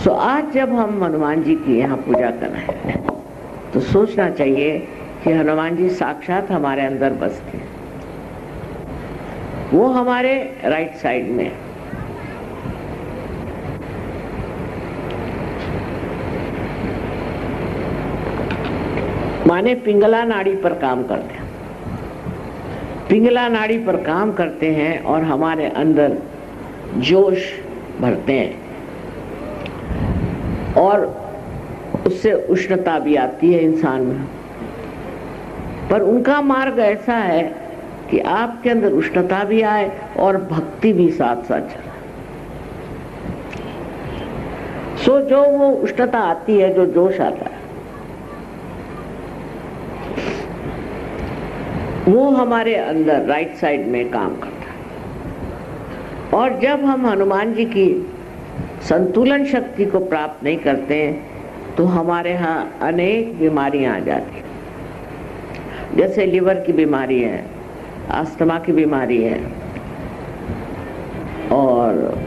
सो आज जब हम हनुमान जी की यहाँ पूजा कर रहे हैं तो सोचना चाहिए कि हनुमान जी साक्षात हमारे अंदर बसते हैं। वो हमारे राइट साइड में है। माने पिंगला नाड़ी पर काम करते हैं, पिंगला नाड़ी पर काम करते हैं और हमारे अंदर जोश भरते हैं और उससे उष्णता भी आती है इंसान में। पर उनका मार्ग ऐसा है कि आपके अंदर उष्णता भी आए और भक्ति भी साथ साथ चले। सो जो वो उष्णता आती है, जो जोश आता है, वो हमारे अंदर राइट साइड में काम करता है। और जब हम हनुमान जी की संतुलन शक्ति को प्राप्त नहीं करते हैं तो हमारे यहाँ अनेक बीमारियां आ जाती हैं, जैसे लिवर की बीमारी है, अस्थमा की बीमारी है और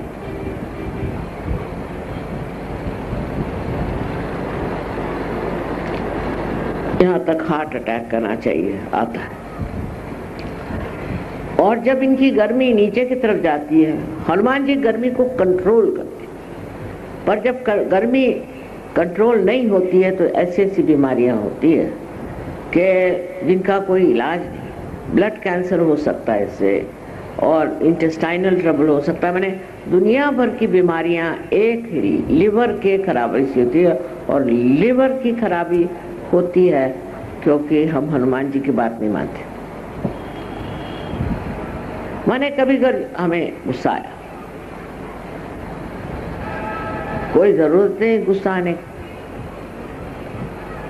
यहाँ तक हार्ट अटैक करना चाहिए आता है। और जब इनकी गर्मी नीचे की तरफ जाती है, हनुमान जी गर्मी को कंट्रोल करते हैं, पर जब गर्मी कंट्रोल नहीं होती है तो ऐसी ऐसी बीमारियां होती है कि जिनका कोई इलाज नहीं। ब्लड कैंसर हो सकता है इससे और इंटेस्टाइनल ट्रबल हो सकता है। मैंने दुनिया भर की बीमारियां एक ही लिवर के खराबी से होती है और लिवर की खराबी होती है क्योंकि हम हनुमान जी की बात नहीं मानते। माने कभी अगर हमें गुस्सा आया, कोई जरूरत नहीं गुस्सा आने की,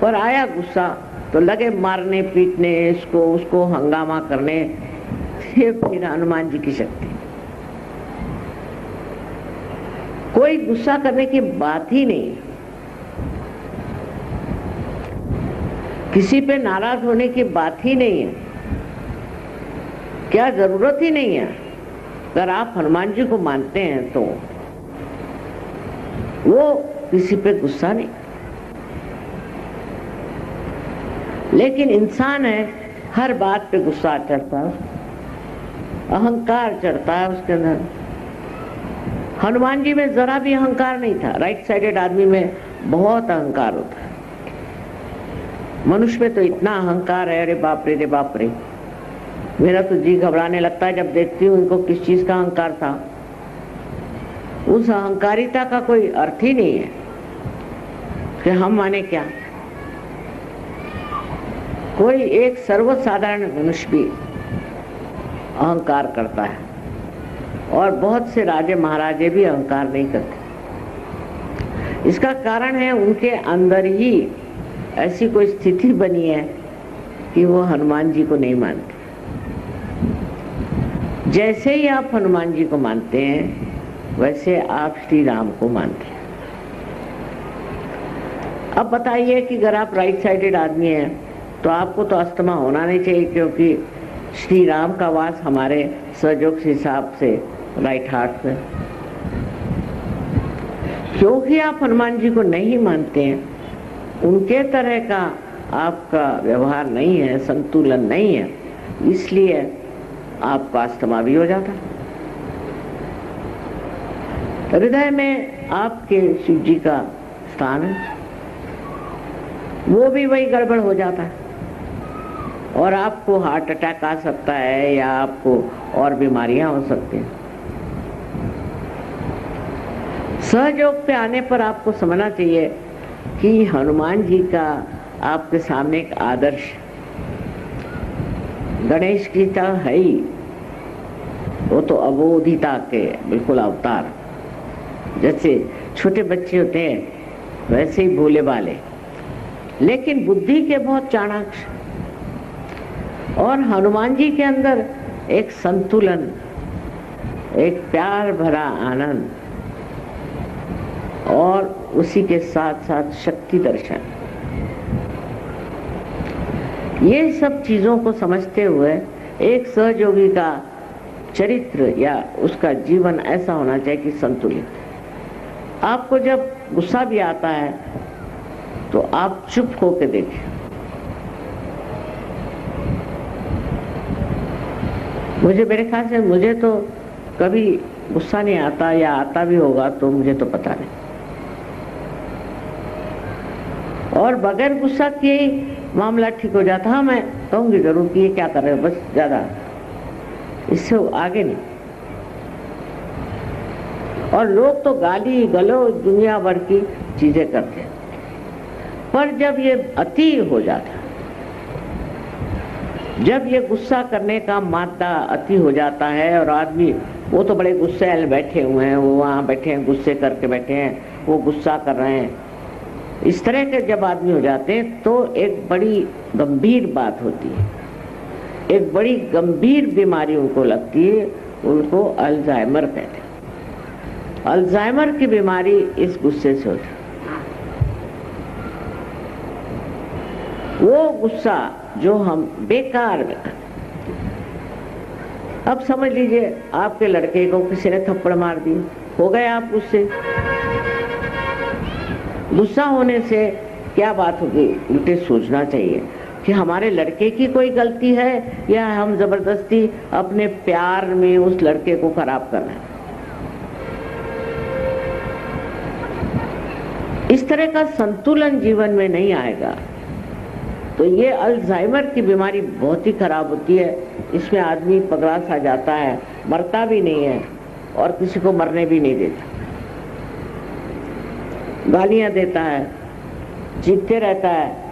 पर आया गुस्सा तो लगे मारने पीटने, इसको उसको हंगामा करने। ये फिर हनुमान जी की शक्ति। कोई गुस्सा करने की बात ही नहीं, किसी पे नाराज होने की बात ही नहीं है, क्या जरूरत ही नहीं है। अगर आप हनुमान जी को मानते हैं तो वो किसी पे गुस्सा नहीं। लेकिन इंसान है, हर बात पे गुस्सा चढ़ता है, अहंकार चढ़ता है उसके अंदर। हनुमान जी में जरा भी अहंकार नहीं था। राइट साइडेड आदमी में बहुत अहंकार होता है। मनुष्य में तो इतना अहंकार है, अरे बाप रे बाप रे। मेरा तो जी घबराने लगता है जब देखती हूँ इनको किस चीज का अहंकार था। उस अहंकारिता का कोई अर्थ ही नहीं है कि हम माने क्या। कोई एक सर्वसाधारण मनुष्य भी अहंकार करता है और बहुत से राजे महाराजे भी अहंकार नहीं करते। इसका कारण है उनके अंदर ही ऐसी कोई स्थिति बनी है कि वो हनुमान जी को नहीं मानते। जैसे ही आप हनुमान जी को मानते हैं वैसे आप श्री राम को मानते हैं। अब बताइए कि अगर आप राइट साइडेड आदमी हैं तो आपको तो अस्थमा होना नहीं चाहिए, क्योंकि श्री राम का वास हमारे सहयोग के हिसाब से राइट हार्ट में। क्योंकि आप हनुमान जी को नहीं मानते हैं, उनके तरह का आपका व्यवहार नहीं है, संतुलन नहीं है, इसलिए आपका अस्थमा भी हो जाता है। हृदय में आपके शिव जी का स्थान है, वो भी वही गड़बड़ हो जाता है और आपको हार्ट अटैक आ सकता है या आपको और बीमारियां हो सकती हैं। सहयोग पे आने पर आपको समझना चाहिए कि हनुमान जी का आपके सामने एक आदर्श, गणेश की तो है ही, वो तो अबोधिता के बिल्कुल अवतार। जैसे छोटे बच्चे होते हैं वैसे ही भोले भाले, लेकिन बुद्धि के बहुत चाणक्य। और हनुमान जी के अंदर एक संतुलन, एक प्यार भरा आनंद और उसी के साथ साथ शक्ति दर्शन। ये सब चीजों को समझते हुए एक सहयोगी का चरित्र या उसका जीवन ऐसा होना चाहिए कि संतुलित। आपको जब गुस्सा भी आता है तो आप चुप होकर देखें। मेरे ख्याल से मुझे तो कभी गुस्सा नहीं आता, या आता भी होगा तो मुझे तो पता नहीं। और बगैर गुस्सा किए ही मामला ठीक हो जाता। हाँ, मैं कहूंगी जरूर कि ये क्या कर रहे हो, बस, ज्यादा इससे आगे नहीं। और लोग तो गाली गलौज दुनिया भर की चीजें करते हैं, पर जब ये अति हो जाता है, जब ये गुस्सा करने का मादा अति हो जाता है और आदमी, वो तो बड़े गुस्सैल बैठे हुए हैं, वो वहां बैठे हैं, गुस्से करके बैठे हैं, वो गुस्सा कर रहे हैं, इस तरह के जब आदमी हो जाते हैं तो एक बड़ी गंभीर बात होती है, एक बड़ी गंभीर बीमारी उनको लगती है, उनको अल्जाइमर कहते हैं। अल्जाइमर की बीमारी इस गुस्से से होती है। वो गुस्सा जो हम बेकार में करते। अब समझ लीजिए आपके लड़के को किसी ने थप्पड़ मार दी, हो गए आप गुस्से। गुस्सा होने से क्या बात होगी, उल्टे सोचना चाहिए कि हमारे लड़के की कोई गलती है या हम जबरदस्ती अपने प्यार में उस लड़के को खराब कर रहे हैं। इस तरह का संतुलन जीवन में नहीं आएगा तो ये अल्जाइमर की बीमारी बहुत ही खराब होती है। इसमें आदमी पगला सा जाता है, मरता भी नहीं है और किसी को मरने भी नहीं देता, गालियां देता है, चीखते रहता है।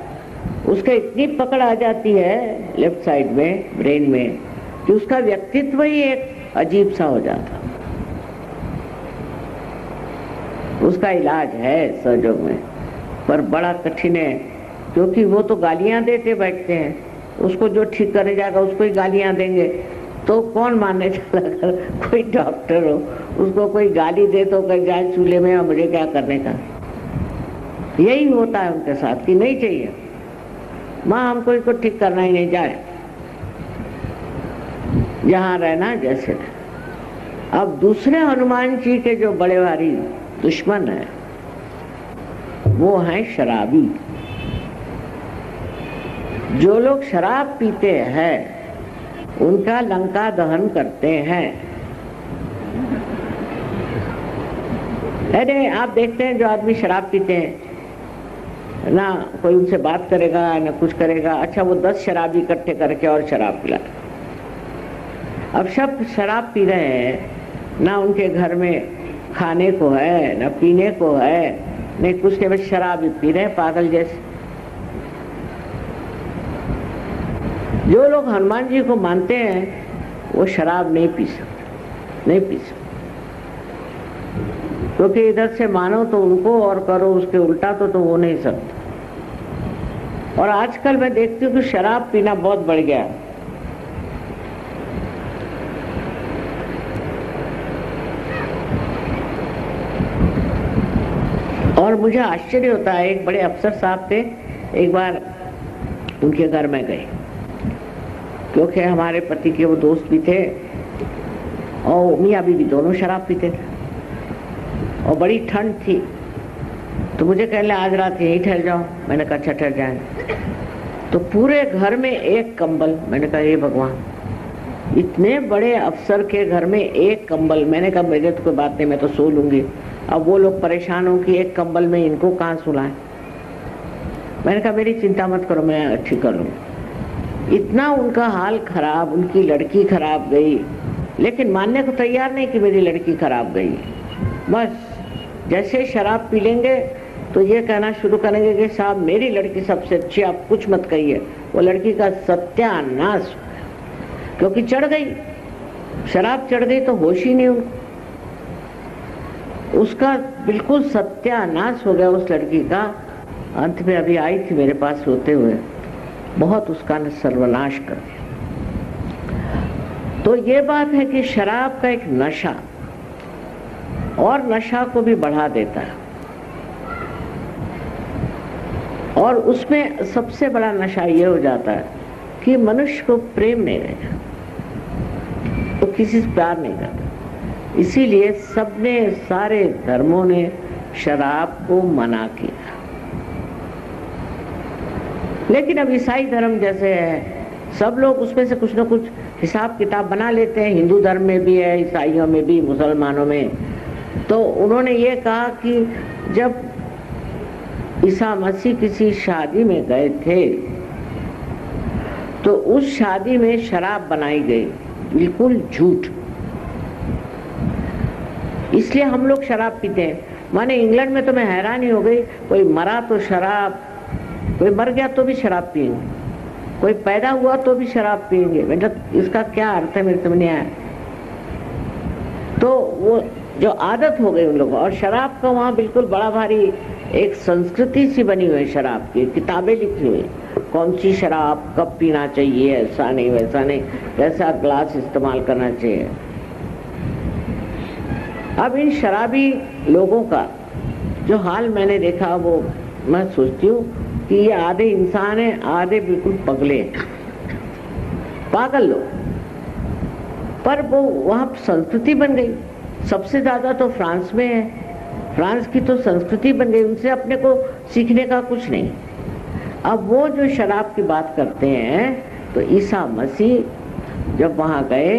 उसके इतनी पकड़ आ जाती है लेफ्ट साइड में, ब्रेन में, कि उसका व्यक्तित्व ही एक अजीब सा हो जाता। उसका इलाज है सहयोग में, पर बड़ा कठिन है, क्योंकि वो तो गालियां देते बैठते हैं। उसको जो ठीक करने जाएगा उसको ही गालियां देंगे तो कौन मानने चला। अगर कोई डॉक्टर हो, उसको कोई गाली दे तो कहीं जाए चूल्हे में, मुझे क्या करने का। यही होता है उनके साथ कि नहीं चाहिए, माँ हमको इसको ठीक करना ही नहीं, जाए जहाँ रहना जैसे रहना। अब दूसरे हनुमान जी के जो बड़े भारी दुश्मन है वो हैं शराबी। जो लोग शराब पीते हैं उनका लंका दहन करते हैं। अरे आप देखते हैं जो आदमी शराब पीते हैं ना, कोई उनसे बात करेगा ना कुछ करेगा। अच्छा, वो 10 शराबी इकट्ठे करके और शराब पिला। अब सब शराब पी रहे हैं, ना उनके घर में खाने को है ना पीने को है, नहीं कुछ के, बस शराब ही पी रहे हैं पागल जैसे। जो लोग हनुमान जी को मानते हैं वो शराब नहीं पी सकते, नहीं पी सकते, क्योंकि इधर से मानो तो उनको और करो उसके उल्टा तो हो नहीं सकता। और आजकल मैं देखती हूँ कि शराब पीना बहुत बढ़ गया। और मुझे आश्चर्य होता है, एक बड़े अफसर साहब थे, एक बार उनके घर में गए, क्योंकि हमारे पति के वो दोस्त भी थे और मियाँ बीवी दोनों शराब पीते थे और बड़ी ठंड थी। तो मुझे कह ले आज रात यहीं ठहर जाओ। मैंने कहा अच्छा ठहर जाएंगे। तो पूरे घर में एक कंबल। मैंने कहा हे भगवान, इतने बड़े अफसर के घर में एक कंबल। मैंने कहा मेरे तो कोई बात नहीं, मैं तो सो लूंगी। अब वो लोग परेशान हो कि एक कंबल में इनको कहाँ सुलाएं। मैंने कहा मेरी चिंता मत करो, मैं ठीक कर लूंगी। इतना उनका हाल खराब, उनकी लड़की खराब गई, लेकिन मानने को तैयार नहीं कि मेरी लड़की खराब गई। बस जैसे शराब पी लेंगे तो ये कहना शुरू करेंगे कि साहब मेरी लड़की सबसे अच्छी, आप कुछ मत कहिए। वो लड़की का सत्यानाश, क्योंकि चढ़ गई, शराब चढ़ गई तो होश ही नहीं उनको। उसका बिल्कुल सत्यानाश हो गया उस लड़की का। अंत में अभी आई थी मेरे पास रोते हुए, बहुत उसका सर्वनाश कर दिया। तो ये बात है कि शराब का एक नशा और नशा को भी बढ़ा देता है, और उसमें सबसे बड़ा नशा ये हो जाता है कि मनुष्य को प्रेम नहीं रहेगा, तो किसी से प्यार नहीं करता। इसीलिए सबने, सारे धर्मों ने शराब को मना किया। लेकिन अब ईसाई धर्म जैसे है, सब लोग उसमें से कुछ न कुछ हिसाब किताब बना लेते हैं। हिंदू धर्म में भी है, ईसाइयों में भी, मुसलमानों में। तो उन्होंने ये कहा कि जब ईसा मसीह किसी शादी में गए थे तो उस शादी में शराब बनाई गई, बिल्कुल झूठ, इसलिए हम लोग शराब पीते हैं। माने इंग्लैंड में तो मैं हैरान ही हो गई, कोई मरा तो शराब, कोई मर गया तो भी शराब पिएंगे, कोई पैदा हुआ तो भी शराब पिएंगे। मतलब इसका क्या अर्थ है मेरे समझ नहीं आया। तो वो जो आदत हो गई उन लोगों, और शराब का वहाँ बिल्कुल बड़ा भारी एक संस्कृति सी बनी हुई है शराब की, किताबें लिखी हुई, कौन सी शराब कब पीना चाहिए, ऐसा नहीं वैसा नहीं, कैसा ग्लास इस्तेमाल करना चाहिए। अब इन शराबी लोगों का जो हाल मैंने देखा, वो मैं सोचती हूँ कि ये आधे इंसान है, आधे बिल्कुल पगले, पागल लोग। पर वो वहाँ संस्कृति बन गई। सबसे ज्यादा तो फ्रांस में है, फ्रांस की तो संस्कृति बन गई, उनसे अपने को सीखने का कुछ नहीं। अब वो जो शराब की बात करते हैं, तो ईसा मसीह जब वहाँ गए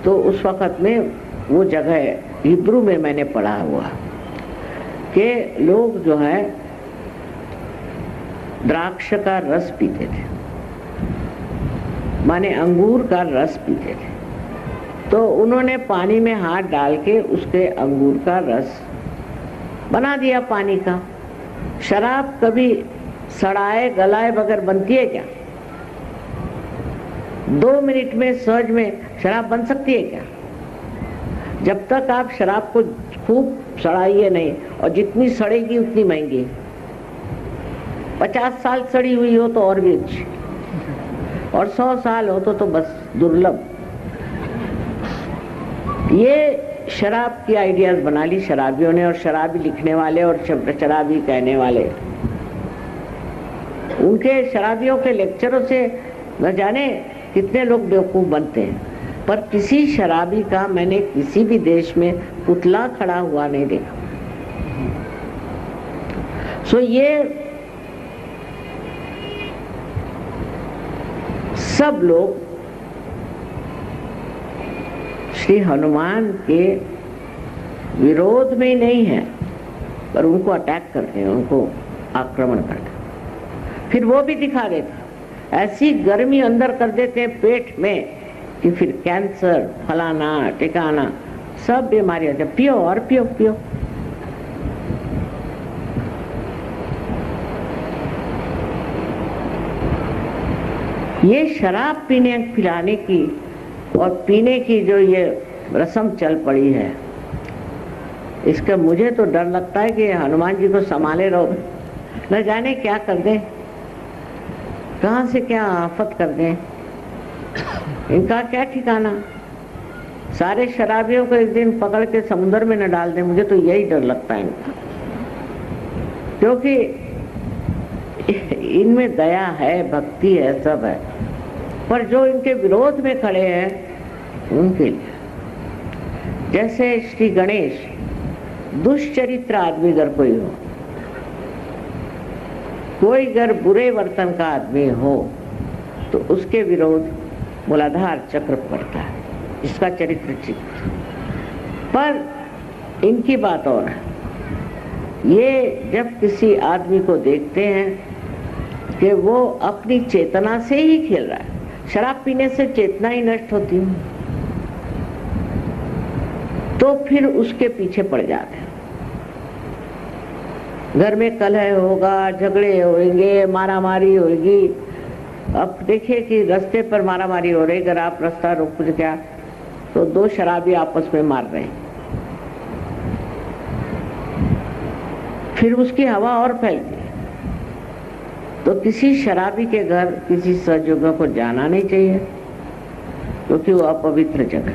तो उस वक़्त में वो जगह हिब्रू में मैंने पढ़ा हुआ कि लोग जो है द्राक्ष का रस पीते थे, माने अंगूर का रस पीते थे। तो उन्होंने पानी में हाथ डाल के उसके अंगूर का रस बना दिया पानी का। शराब कभी सड़ाए गलाए बगैर बनती है क्या? 2 मिनट में सहज में शराब बन सकती है क्या? जब तक आप शराब को खूब सड़ाइए नहीं, और जितनी सड़ेगी उतनी महंगी। 50 साल सड़ी हुई हो तो और भी अच्छी, और 100 साल हो तो बस दुर्लभ। ये शराब की आइडियाज बना ली शराबियों ने, और शराबी लिखने वाले और शराबी कहने वाले। उनके शराबियों के लेक्चरों से न जाने कितने लोग बेवकूफ बनते हैं, पर किसी शराबी का मैंने किसी भी देश में पुतला खड़ा हुआ नहीं देखा। सो ये सब लोग श्री हनुमान के विरोध में ही नहीं है, पर उनको अटैक करते हैं, उनको आक्रमण करते हैं। फिर वो भी दिखा देते, ऐसी गर्मी अंदर कर देते हैं पेट में कि फिर कैंसर, फलाना टिकाना, सब बीमारियां। जब पियो और पियो पियो। ये शराब पीने पिलाने की और पीने की जो ये रस्म चल पड़ी है, इसका मुझे तो डर लगता है कि हनुमान जी को संभाले रहो, न जाने क्या कर दें, कहां से क्या आफत कर दें, इनका क्या ठिकाना। सारे शराबियों को एक दिन पकड़ के समुद्र में न डाल दें, मुझे तो यही डर लगता है इनका। क्योंकि इनमें दया है, भक्ति है, सब है, पर जो इनके विरोध में खड़े हैं उनके लिए, जैसे श्री गणेश, दुष्चरित्र आदमी अगर कोई हो, कोई अगर बुरे वर्तन का आदमी हो, तो उसके विरोध मूलाधार चक्र पड़ता है, जिसका चरित्र ठीक। पर इनकी बात और है, ये जब किसी आदमी को देखते हैं कि वो अपनी चेतना से ही खेल रहा है, शराब पीने से चेतना ही नष्ट होती है, तो फिर उसके पीछे पड़ जाते हैं। घर में कलह होगा, झगड़े होंगे, मारामारी होगी। अब देखिए कि रास्ते पर मारामारी हो रही, अगर आप रास्ता रोक क्या तो 2 शराबी आपस में मार रहे हैं, फिर उसकी हवा और फैलती है। तो किसी शराबी के घर किसी सजगह को जाना नहीं चाहिए, क्योंकि वो अपवित्र जगह,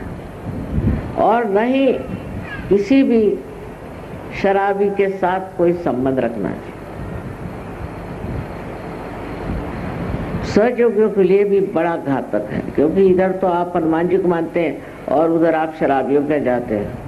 और न ही किसी भी शराबी के साथ कोई संबंध रखना चाहिए। सजोगियों के लिए भी बड़ा घातक है, क्योंकि इधर तो आप हनुमान जी को मानते हैं और उधर आप शराबियों के जाते हैं।